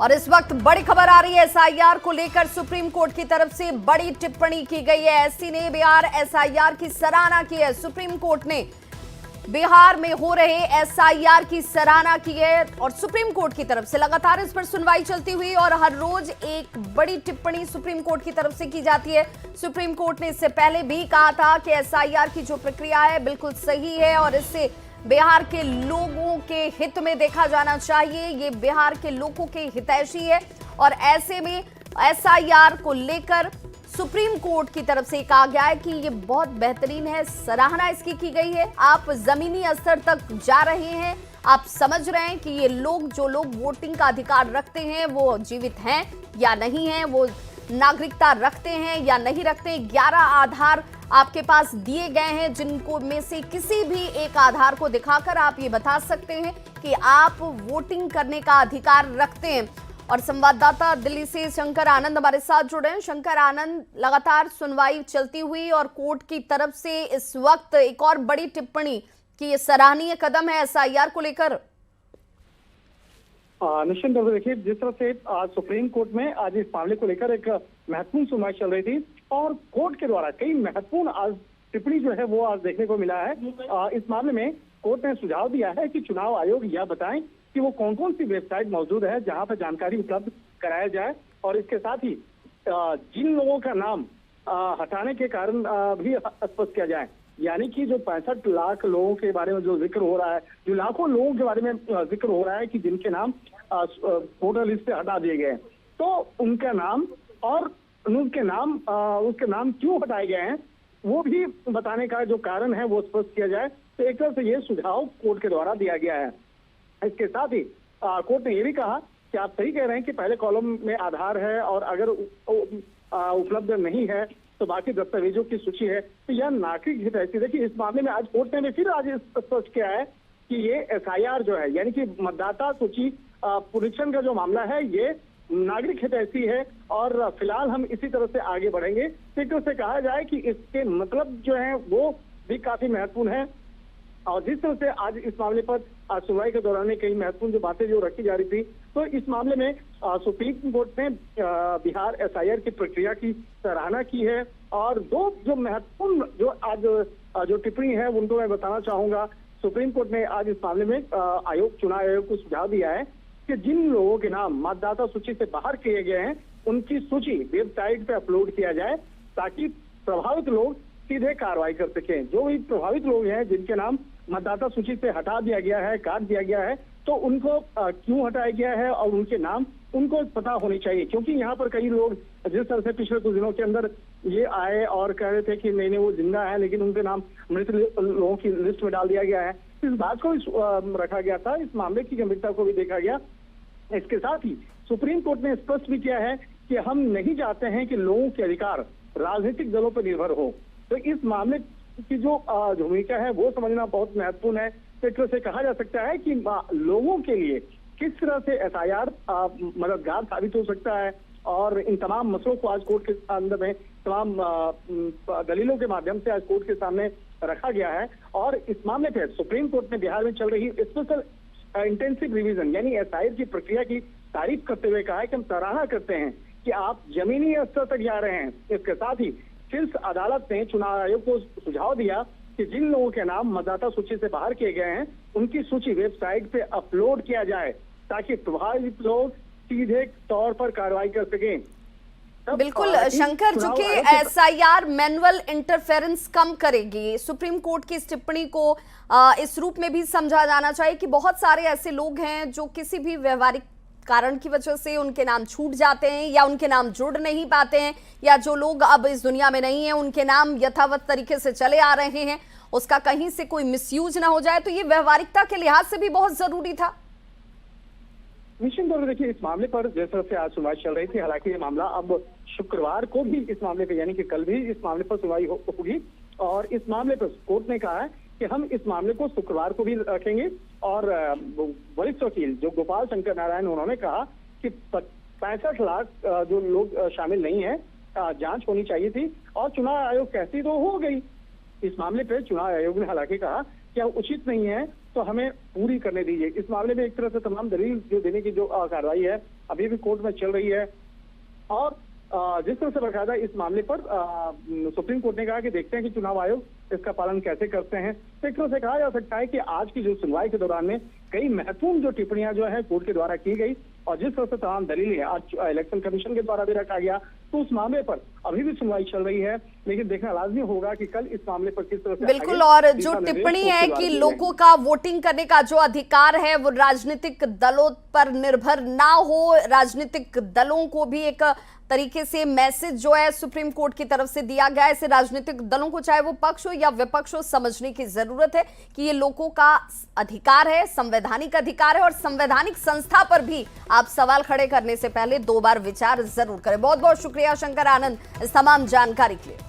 और इस वक्त बड़ी खबर आ रही है, एसआईआर को लेकर सुप्रीम कोर्ट की तरफ से बड़ी टिप्पणी की गई है। एससी ने बिहार एसआईआर की सराहना की है। सुप्रीम कोर्ट ने बिहार में हो रहे एसआईआर की सराहना की है और सुप्रीम कोर्ट की तरफ से लगातार इस पर सुनवाई चलती हुई और हर रोज एक बड़ी टिप्पणी सुप्रीम कोर्ट की तरफ से की जाती है। सुप्रीम कोर्ट ने इससे पहले भी कहा था कि एसआईआर की जो प्रक्रिया है बिल्कुल सही है और इससे बिहार के लोगों के हित में देखा जाना चाहिए। ये बिहार के लोगों के हितैषी है और ऐसे में एसआईआर को लेकर सुप्रीम कोर्ट की तरफ से कहा गया है कि ये बहुत बेहतरीन है, सराहना इसकी की गई है। आप जमीनी स्तर तक जा रहे हैं, आप समझ रहे हैं कि ये लोग जो लोग वोटिंग का अधिकार रखते हैं वो जीवित हैं या नहीं हैं, वो नागरिकता रखते हैं या नहीं रखते हैं। 11 आधार आपके पास दिए गए हैं जिनको में से किसी भी एक आधार को दिखाकर आप ये बता सकते हैं कि आप वोटिंग करने का अधिकार रखते हैं। और संवाददाता दिल्ली से शंकर आनंद हमारे साथ जुड़े हैं। शंकर आनंद, लगातार सुनवाई चलती हुई और कोर्ट की तरफ से इस वक्त एक और बड़ी टिप्पणी कि ये सराहनीय कदम है एसआईआर को लेकर। निश्चित रूप से देखिए, जिस तरह से आज सुप्रीम कोर्ट में आज इस मामले को लेकर एक महत्वपूर्ण सुनवाई चल रही थी और कोर्ट के द्वारा कई महत्वपूर्ण आज टिप्पणी जो है वो आज देखने को मिला है। इस मामले में कोर्ट ने सुझाव दिया है कि चुनाव आयोग यह बताएं कि वो कौन कौन सी वेबसाइट मौजूद है जहां पर जानकारी उपलब्ध कराया जाए और इसके साथ ही जिन लोगों का नाम हटाने के कारण भी स्पष्ट किया जाए। यानी कि जो 65 लाख लोगों के बारे में जो जिक्र हो रहा है, जो लाखों लोगों के बारे में जिक्र हो रहा है कि जिनके नाम वोटर लिस्ट से हटा दिए गए, तो उनका नाम और उनके नाम उसके नाम क्यों हटाए गए हैं वो भी बताने का जो कारण है वो स्पष्ट किया जाए। तो एक तरह से ये सुझाव कोर्ट के द्वारा दिया गया है। इसके साथ ही कोर्ट ने ये भी कहा कि आप सही कह रहे हैं कि पहले कॉलम में आधार है और अगर उपलब्ध नहीं है तो बाकी दस्तावेजों की सूची है, तो यह नागरिक हित है। देखिए, इस मामले में आज कोर्ट ने भी फिर आज स्पष्ट किया है कि ये एसआईआर जो है यानी कि मतदाता सूची पुनरीक्षण का जो मामला है ये नागरिक हित ऐसी है और फिलहाल हम इसी तरह से आगे बढ़ेंगे। एक तरह से कहा जाए कि इसके मतलब जो है वो भी काफी महत्वपूर्ण है और जिस तरह से आज इस मामले पर सुनवाई के दौरान कई महत्वपूर्ण जो बातें जो रखी जा रही थी, तो इस मामले में सुप्रीम कोर्ट ने बिहार एसआईआर की प्रक्रिया की सराहना की है और दो जो महत्वपूर्ण जो आज जो टिप्पणी है उनको मैं बताना चाहूंगा। सुप्रीम कोर्ट ने आज इस मामले में चुनाव आयोग को सुझाव दिया है कि जिन लोगों के नाम मतदाता सूची से बाहर किए गए हैं उनकी सूची वेबसाइट पे अपलोड किया जाए ताकि प्रभावित लोग सीधे कार्रवाई कर सकें। जो भी प्रभावित लोग हैं जिनके नाम मतदाता सूची से हटा दिया गया है, काट दिया गया है, तो उनको क्यों हटाया गया है और उनके नाम उनको पता होनी चाहिए। क्योंकि यहाँ पर कई लोग जिस तरह से पिछले कुछ दिनों के अंदर ये आए और कह रहे थे कि नहीं वो जिंदा है लेकिन उनके नाम मृत लोगों की लिस्ट में डाल दिया गया है, इस बात को रखा गया था, इस मामले की गंभीरता को भी देखा गया। इसके साथ ही सुप्रीम कोर्ट ने स्पष्ट भी किया है कि हम नहीं चाहते हैं कि लोगों के अधिकार राजनीतिक दलों पर निर्भर हो। तो इस मामले की जो भूमिका है वो समझना बहुत महत्वपूर्ण है। एक तरह से कहा जा सकता है कि लोगों के लिए किस तरह से एसआईआर मददगार साबित हो सकता है और इन तमाम मसलों को आज कोर्ट के अंदर में तमाम दलीलों के माध्यम से आज कोर्ट के सामने रखा गया है। और इस मामले पर सुप्रीम कोर्ट ने बिहार में चल रही स्पेशल इंटेंसिव रिवीजन यानी एसआईआर की प्रक्रिया की तारीफ करते हुए कहा है कि हम सराहना करते हैं कि आप जमीनी स्तर तक जा रहे हैं। इसके साथ ही शीर्ष अदालत ने चुनाव आयोग को सुझाव दिया कि जिन लोगों के नाम मतदाता सूची से बाहर किए गए हैं उनकी सूची वेबसाइट पे अपलोड किया जाए ताकि प्रभावित लोग सीधे तौर पर कार्रवाई कर सकें। बिल्कुल शंकर, चूंकि एसआईआर मैनुअल इंटरफेरेंस कम करेगी, सुप्रीम कोर्ट की इस टिप्पणी को इस रूप में भी समझा जाना चाहिए कि बहुत सारे ऐसे लोग हैं जो किसी भी व्यवहारिक कारण की वजह से उनके नाम छूट जाते हैं या उनके नाम जुड़ नहीं पाते हैं या जो लोग अब इस दुनिया में नहीं हैं उनके नाम यथावत तरीके से चले आ रहे हैं, उसका कहीं से कोई मिसयूज ना हो जाए, तो ये व्यवहारिकता के लिहाज से भी बहुत जरूरी था। निश्चित तौर पर देखिए, इस मामले पर जिस तरह से आज सुनवाई चल रही थी, हालांकि ये मामला अब शुक्रवार को भी इस मामले पे यानी कि कल भी इस मामले पर सुनवाई होगी और इस मामले पर कोर्ट ने कहा है कि हम इस मामले को शुक्रवार को भी रखेंगे और वरिष्ठ वकील जो गोपाल शंकर नारायण उन्होंने कहा कि 65 लाख जो लोग शामिल नहीं है, जांच होनी चाहिए थी और चुनाव आयोग कहती तो हो गई। इस मामले पर चुनाव आयोग ने हालांकि कहा कि उचित नहीं है तो हमें पूरी करने दीजिए। इस मामले में एक तरह से तमाम दलील जो देने की जो कार्रवाई है अभी भी कोर्ट में चल रही है। और जिस तरह से बकायदा इस मामले पर सुप्रीम कोर्ट ने कहा कि देखते हैं कि चुनाव आयोग इसका पालन कैसे करते हैं। तो एक तरह से कहा जा सकता है कि आज की जो सुनवाई के दौरान में कई महत्वपूर्ण जो टिप्पणियां जो है कोर्ट के द्वारा की गई और जिस तरह से तमाम दलीलें आज इलेक्शन कमीशन के द्वारा भी रखा गया, तो उस मामले पर अभी भी सुनवाई चल रही है। लेकिन देखना लाजमी होगा कि कल इस मामले पर किस तरह से बिल्कुल। और जो टिप्पणी है कि लोगों का वोटिंग करने का जो अधिकार है वो राजनीतिक दलों पर निर्भर ना हो, राजनीतिक दलों को भी एक तरीके से मैसेज जो है सुप्रीम कोर्ट की तरफ से दिया गया है। इसे राजनीतिक दलों को, चाहे वो पक्ष हो या विपक्ष हो, समझने की जरूरत है कि ये लोगों का अधिकार है, संवैधानिक अधिकार है और संवैधानिक संस्था पर भी आप सवाल खड़े करने से पहले 2 बार विचार जरूर करें। बहुत बहुत शुक्रिया शंकर आनंद इस तमाम जानकारी के लिए।